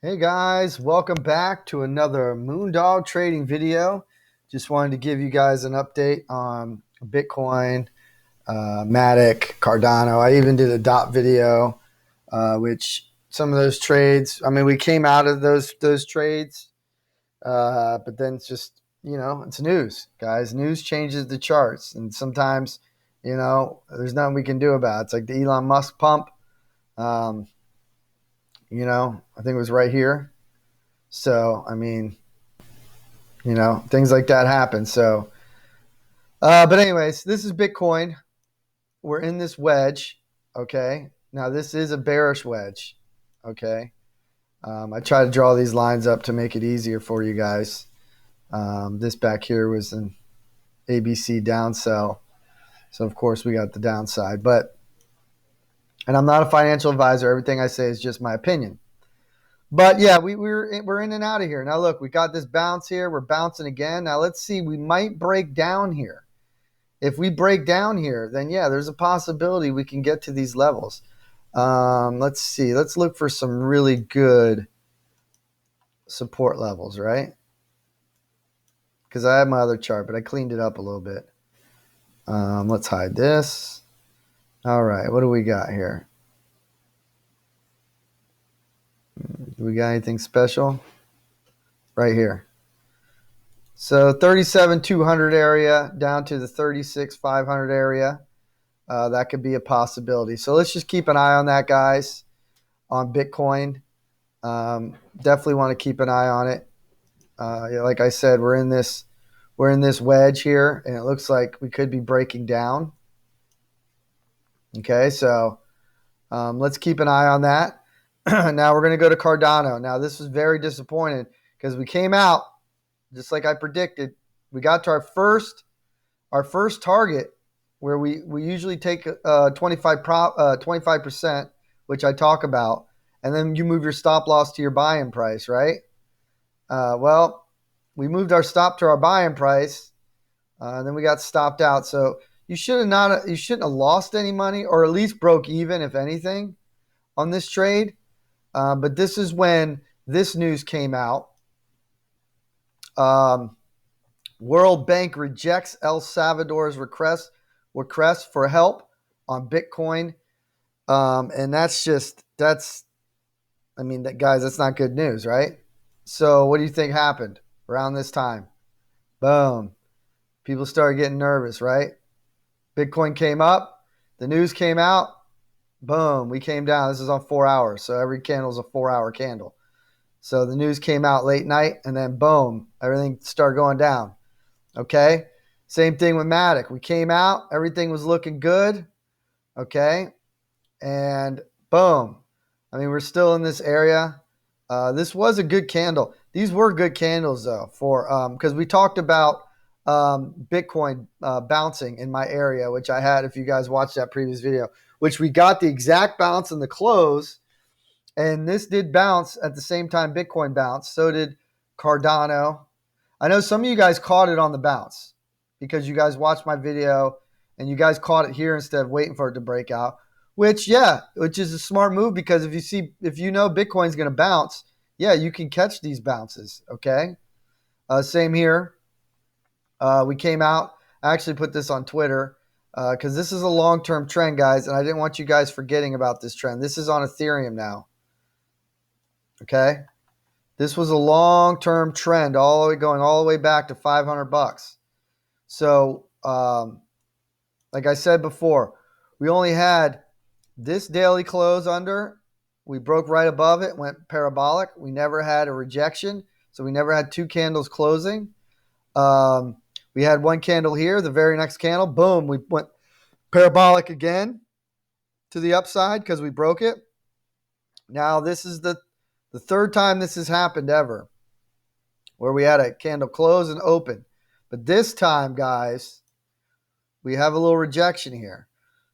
Hey guys, welcome back to another Moondog trading video. Just wanted to give you guys an update on Bitcoin, Matic, Cardano. I even did a dot video, which some of those trades, I mean, we came out of those trades, but then it's just, it's news, guys. News changes the charts, and sometimes, there's nothing we can do about it. It's like the Elon Musk pump. I think it was right here. So, I mean, things like that happen. So, but anyways, this is Bitcoin. We're in this wedge. Okay. Now, this is a bearish wedge. Okay. I try to draw these lines up to make it easier for you guys. This back here was an ABC down sell. So, of course, we got the downside. And I'm not a financial advisor. Everything I say is just my opinion. But yeah, we're in and out of here. Now look, we got this bounce here. We're bouncing again. Now let's see. We might break down here. If we break down here, then yeah, there's a possibility we can get to these levels. Let's see. Let's look for some really good support levels, right? Because I have my other chart, but I cleaned it up a little bit. Let's hide this. All right, what do we got here? Do we got anything special? Right here. So 37,200 area down to the 36,500 area. That could be a possibility. So let's just keep an eye on that, guys, on Bitcoin. Definitely want to keep an eye on it. Like I said, we're in this wedge here, and it looks like we could be breaking down. Okay, so let's keep an eye on that. Now we're going to go to Cardano. Now this was very disappointing because we came out just like I predicted. We got to our first target where we usually take 25%, which I talk about, and then you move your stop loss to your buy-in price, right? Well, we moved our stop to our buy-in price, and then we got stopped out. So you shouldn't have lost any money, or at least broke even, if anything, on this trade. But this is when this news came out. World Bank rejects El Salvador's request for help on Bitcoin. And guys, that's not good news, right? So what do you think happened around this time? Boom. People started getting nervous, right? Bitcoin came up. The news came out. Boom. We came down. This is on 4 hours. So every candle is a 4-hour candle. So the news came out late night, and then boom, everything started going down. Okay? Same thing with Matic. We came out, everything was looking good. Okay? And boom. I mean, we're still in this area. This was a good candle. These were good candles, though, for because we talked about Bitcoin bouncing in my area, which I had, if you guys watched that previous video, which we got the exact bounce in the close. And this did bounce at the same time Bitcoin bounced. So did Cardano. I know some of you guys caught it on the bounce because you guys watched my video and you guys caught it here instead of waiting for it to break out, which is a smart move, because if you know Bitcoin's going to bounce, yeah, you can catch these bounces, okay? Same here. We came out. I actually put this on Twitter because this is a long-term trend, guys, and I didn't want you guys forgetting about this trend. This is on Ethereum now. Okay, this was a long-term trend, going all the way back to $500. So, like I said before, we only had this daily close under. We broke right above it, went parabolic. We never had a rejection, so we never had two candles closing. We had one candle here. The very next candle, boom, we went parabolic again to the upside because we broke it. Now this is the third time this has happened ever, where we had a candle close and open. But this time, guys, we have a little rejection here.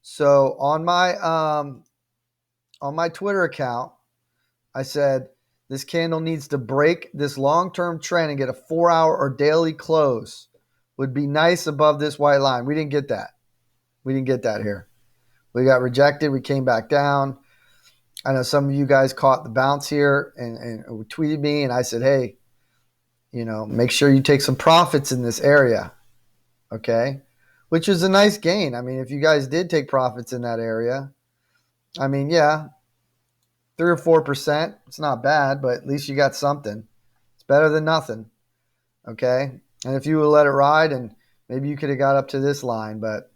So on my Twitter account, I said this candle needs to break this long-term trend and get a 4-hour or daily close. Would be nice above this white line. We didn't get that. We didn't get that here. We got rejected. We came back down. I know some of you guys caught the bounce here and tweeted me, and I said, hey, make sure you take some profits in this area, okay? Which is a nice gain. I mean, if you guys did take profits in that area, I mean, yeah, 3 or 4%, it's not bad, but at least you got something. It's better than nothing, okay? And if you would let it ride, and maybe you could have got up to this line, but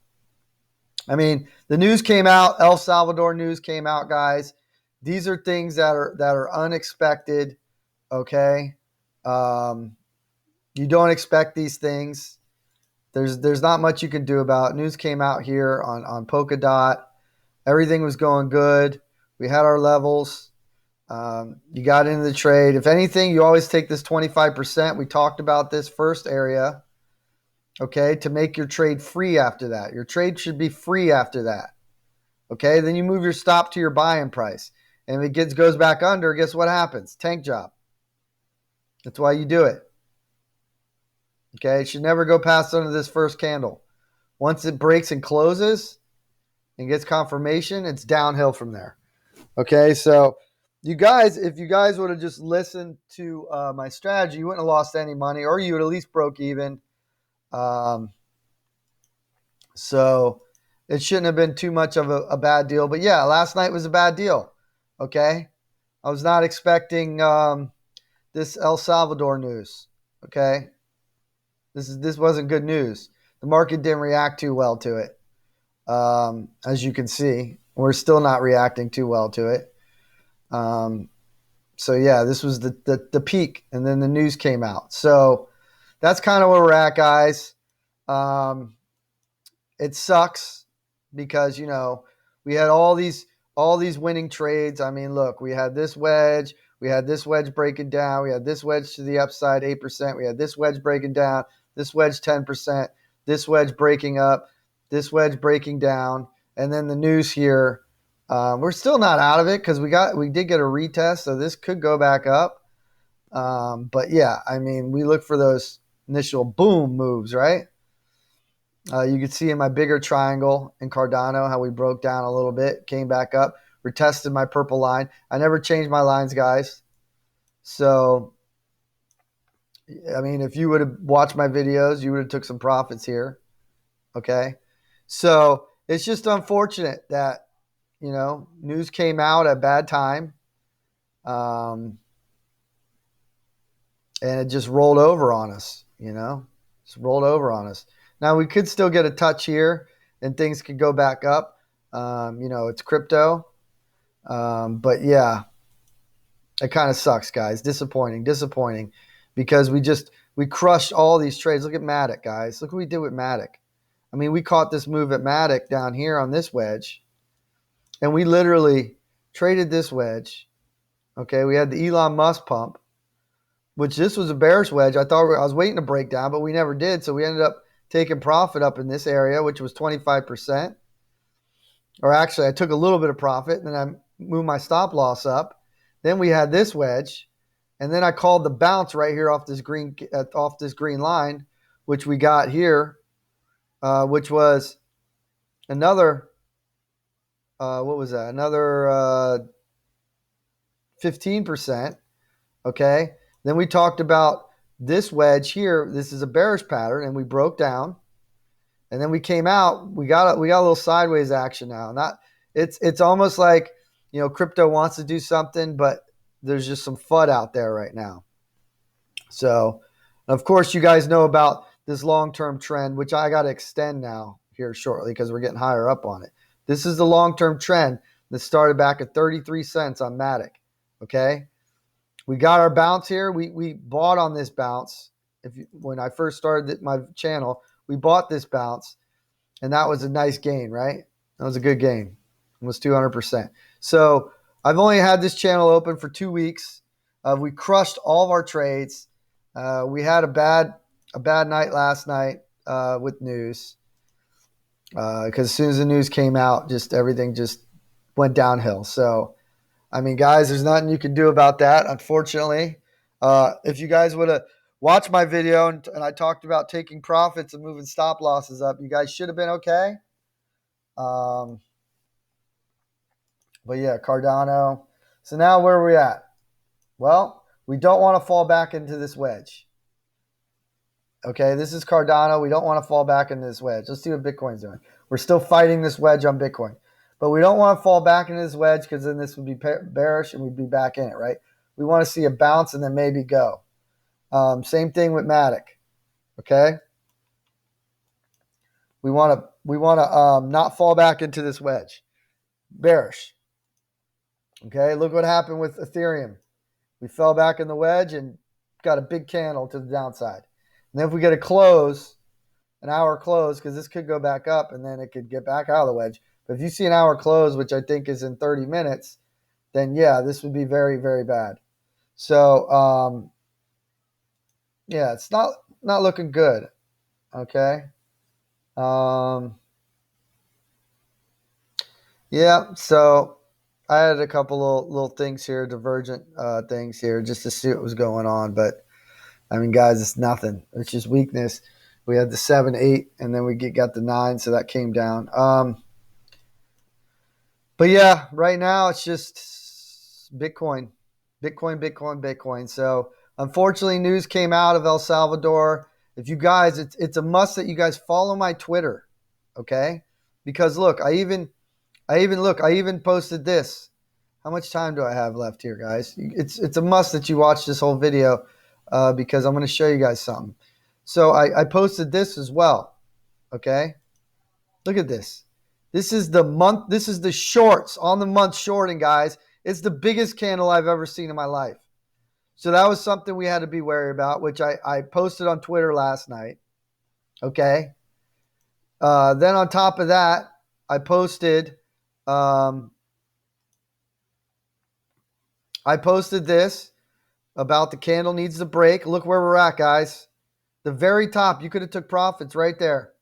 I mean, the news came out. El Salvador news came out, guys. These are things that are unexpected. Okay, you don't expect these things. There's not much you can do about it. News came out here on Polkadot. Everything was going good. We had our levels. You got into the trade. If anything, you always take this 25%. We talked about this first area. Okay, to make your trade free after that. Your trade should be free after that. Okay, then you move your stop to your buy-in price. And if it goes back under, guess what happens? Tank job. That's why you do it. Okay, it should never go past under this first candle. Once it breaks and closes and gets confirmation, it's downhill from there. Okay, so you guys, if you guys would have just listened to my strategy, you wouldn't have lost any money, or you would at least broke even. So it shouldn't have been too much of a bad deal. But yeah, last night was a bad deal. Okay, I was not expecting this El Salvador news. Okay, this wasn't good news. The market didn't react too well to it. As you can see, we're still not reacting too well to it. So yeah, this was the peak, and then the news came out. So that's kind of where we're at, guys. It sucks because we had all these winning trades. I mean, look, we had this wedge. We had this wedge breaking down. We had this wedge to the upside, 8%. We had this wedge breaking down, this wedge 10%, this wedge breaking up, this wedge breaking down. And then the news here, we're still not out of it because we did get a retest, so this could go back up. But yeah, I mean, we look for those initial boom moves, right? You can see in my bigger triangle in Cardano how we broke down a little bit, came back up, retested my purple line. I never changed my lines, guys. So, I mean, if you would have watched my videos, you would have took some profits here. Okay? So, it's just unfortunate that, news came out at a bad time. And it just rolled over on us, Just rolled over on us. Now, we could still get a touch here, and things could go back up. It's crypto. But, yeah, it kind of sucks, guys. Disappointing, because we crushed all these trades. Look at Matic, guys. Look what we did with Matic. I mean, we caught this move at Matic down here on this wedge, and we literally traded this wedge. Okay, we had the Elon Musk pump, which this was a bearish wedge. I was waiting to break down, but we never did. So we ended up taking profit up in this area, which was 25%. Or actually, I took a little bit of profit, and then I moved my stop loss up. Then we had this wedge, and then I called the bounce right here off this green line, which we got here, which was another. What was that? Another 15%. Okay. Then we talked about this wedge here. This is a bearish pattern, and we broke down, and then we came out. We got a little sideways action now. It's almost like crypto wants to do something, but there's just some FUD out there right now. So, of course, you guys know about this long-term trend, which I got to extend now here shortly because we're getting higher up on it. This is the long-term trend that started back at 33 cents on Matic. Okay. We got our bounce here. We bought on this bounce. When I first started my channel, we bought this bounce, and that was a nice gain, right? That was a good gain. Almost 200%. So I've only had this channel open for 2 weeks. We crushed all of our trades. We had a bad night last night with news because as soon as the news came out, just everything just went downhill. So, I mean, guys, there's nothing you can do about that, unfortunately. If you guys would have watched my video and I talked about taking profits and moving stop losses up, you guys should have been okay. But yeah, Cardano. So now where are we at? Well, we don't want to fall back into this wedge. Okay, this is Cardano. We don't want to fall back into this wedge. Let's see what Bitcoin's doing. We're still fighting this wedge on Bitcoin. But we don't want to fall back into this wedge because then this would be bearish and we'd be back in it, right? We want to see a bounce and then maybe go. Same thing with Matic. Okay? We want to not fall back into this wedge. Bearish. Okay, look what happened with Ethereum. We fell back in the wedge and got a big candle to the downside. And then if we get a close, an hour close, because this could go back up and then it could get back out of the wedge. But if you see an hour close, which I think is in 30 minutes, then yeah, this would be very, very bad. So, yeah, it's not looking good. Okay. Yeah, so I had a couple little things here, divergent things here, just to see what was going on. But I mean, guys, it's nothing. It's just weakness. We had the 7, 8, and then we got the 9, so that came down. But yeah, right now it's just Bitcoin, Bitcoin, Bitcoin, Bitcoin. So unfortunately, news came out of El Salvador. If you guys, it's a must that you guys follow my Twitter, okay? Because look, I even posted this. How much time do I have left here, guys? It's a must that you watch this whole video because I'm going to show you guys something. So I posted this as well, okay? Look at this. This is the month. This is the shorts on the month shorting, guys. It's the biggest candle I've ever seen in my life. So that was something we had to be wary about, which I posted on Twitter last night, okay? Then on top of that, I posted this about the candle needs to break. Look where we're at, guys. The very top, you could have took profits right there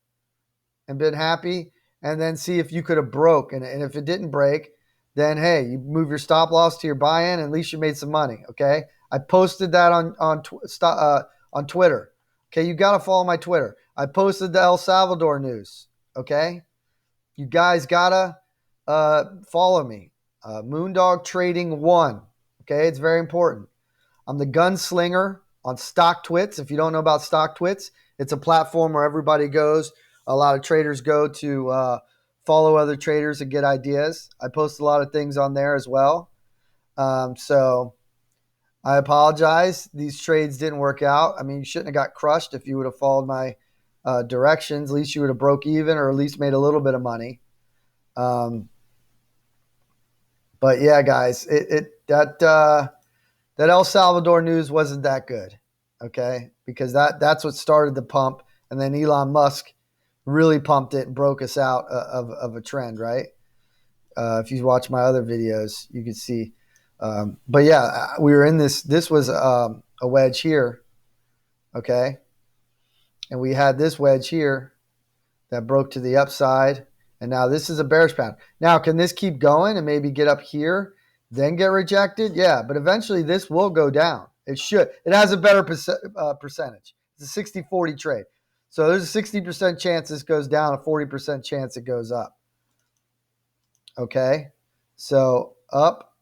and been happy, and then see if you could have broke. And if it didn't break, then hey, you move your stop loss to your buy-in, and at least you made some money. Okay, I posted that on Twitter. Okay, you got to follow my Twitter. I posted the El Salvador news. Okay, you guys gotta follow me. Moondog Trading 1. Okay, it's very important. I'm the gunslinger on StockTwits. If you don't know about StockTwits, it's a platform where everybody goes. A lot of traders go to follow other traders and get ideas. I post a lot of things on there as well. So I apologize. These trades didn't work out. I mean, you shouldn't have got crushed if you would have followed my directions. At least you would have broke even or at least made a little bit of money. But yeah, guys, that El Salvador news wasn't that good, okay? Because that's what started the pump, and then Elon Musk really pumped it and broke us out of a trend, right? If you watch my other videos, you can see. But yeah, we were in this. This was a wedge here, okay? And we had this wedge here that broke to the upside, and now this is a bearish pattern. Now, can this keep going and maybe get up here, then get rejected? Yeah, but eventually this will go down. It should. It has a better percentage. It's a 60-40 trade. So there's a 60% chance this goes down, a 40% chance it goes up. Okay? So up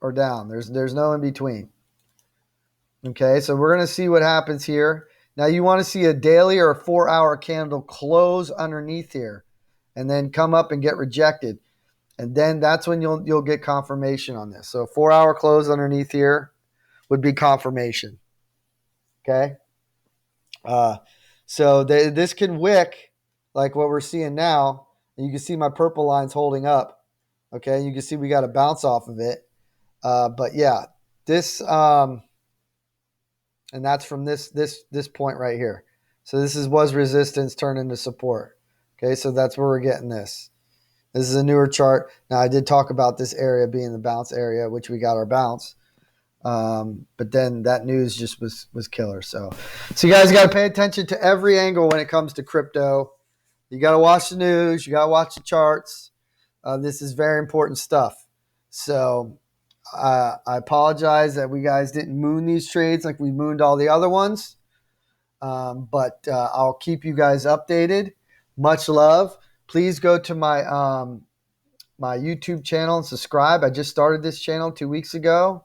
or down. There's no in between. Okay, so we're going to see what happens here. Now you want to see a daily or a 4-hour candle close underneath here and then come up and get rejected. And then that's when you'll get confirmation on this. So 4-hour close underneath here would be confirmation. Okay? So this can wick like what we're seeing now. And you can see my purple lines holding up. Okay? You can see we got a bounce off of it. But yeah, this and that's from this point right here. So this was resistance turned into support. Okay, so that's where we're getting this. This is a newer chart. Now I did talk about this area being the bounce area, which we got our bounce. But then that news just was killer. So you guys got to pay attention to every angle when it comes to crypto. You got to watch the news. You got to watch the charts. This is very important stuff. So I apologize that we guys didn't moon these trades like we mooned all the other ones. But I'll keep you guys updated. Much love. Please go to my my YouTube channel and subscribe. I just started this channel 2 weeks ago.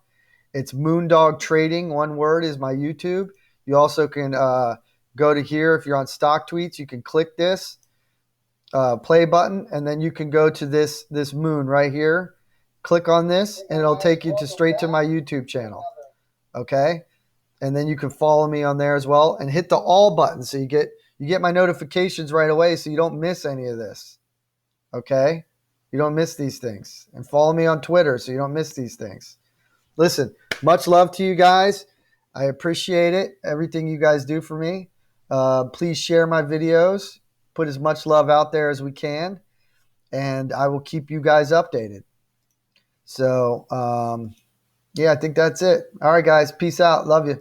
It's Moondog Trading. One word is my YouTube. You also can go to here. If you're on Stock Tweets, you can click this play button, and then you can go to this moon right here. Click on this, and it'll take you to straight to my YouTube channel. Okay, and then you can follow me on there as well, and hit the all button so you get my notifications right away, so you don't miss any of this. Okay, you don't miss these things, and follow me on Twitter so you don't miss these things. Listen, much love to you guys. I appreciate it, everything you guys do for me. Please share my videos. Put as much love out there as we can, and I will keep you guys updated. So, yeah, I think that's it. All right, guys. Peace out. Love you.